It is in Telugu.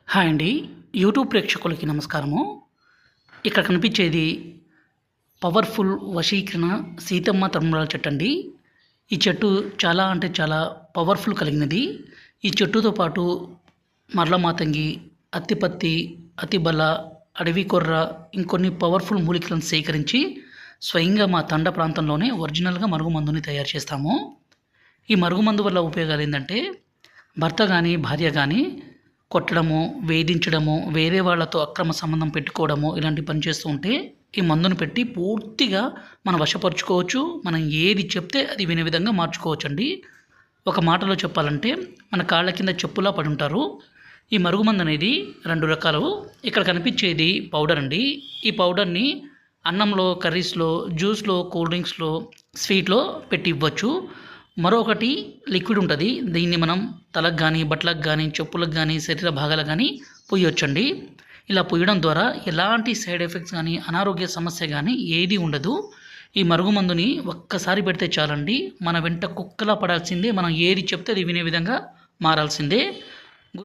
హాయ్ అండి. యూట్యూబ్ ప్రేక్షకులకి నమస్కారము. ఇక్కడ కనిపించేది పవర్‌ఫుల్ వశీకరణ సీతమ్మ తలంబ్రాల చెట్టు అండి. ఈ చెట్టు చాలా అంటే చాలా పవర్‌ఫుల్ కలిగినది. ఈ చెట్టుతో పాటు మరల మాతంగి, అత్తిపత్తి, అతిబల, అడవి కొర్ర ఇంకొన్ని పవర్‌ఫుల్ మూలికలను సేకరించి స్వయంగా మా తండ ప్రాంతంలోనే ఒరిజినల్‌గా మరుగుమందుని తయారు చేస్తాము. ఈ మరుగుమందు వల్ల ఉపయోగాలు ఏందంటే భర్త గానీ, భార్య గానీ కొట్టడము, వేధించడము, వేరే వాళ్ళతో అక్రమ సంబంధం పెట్టుకోవడము ఇలాంటి పని చేస్తూ ఉంటే ఈ మందును పెట్టి పూర్తిగా మనం వశపరుచుకోవచ్చు. మనం ఏది చెప్తే అది వినే విధంగా మార్చుకోవచ్చండి. ఒక మాటలో చెప్పాలంటే మన కాళ్ళ కింద చెప్పులా పడుంటారు. ఈ మరుగుమందు అనేది 2 రకాలు. ఇక్కడ కనిపించేది పౌడర్ అండి. ఈ పౌడర్‌ని అన్నంలో, కర్రీస్‌లో, జ్యూస్‌లో, కూల్ డ్రింక్స్‌లో, స్వీట్‌లో పెట్టి ఇవ్వచ్చు. మరొకటి లిక్విడ్ ఉంటది. దీన్ని మనం తలకు గానీ, బట్టలకు గానీ, చెప్పులకు గానీ, శరీర భాగాలకు గానీ పొయ్యొచ్చండి. ఇలా పొయ్యడం ద్వారా ఎలాంటి సైడ్ ఎఫెక్ట్స్ గానీ, అనారోగ్య సమస్య గానీ ఏదీ ఉండదు. ఈ మరుగుమందుని ఒక్కసారి పెడితే చాలండి. మన వెంట కుక్కలా పడాల్సిందే. మనం ఏది చెప్తే అది వినే విధంగా మారాల్సిందే.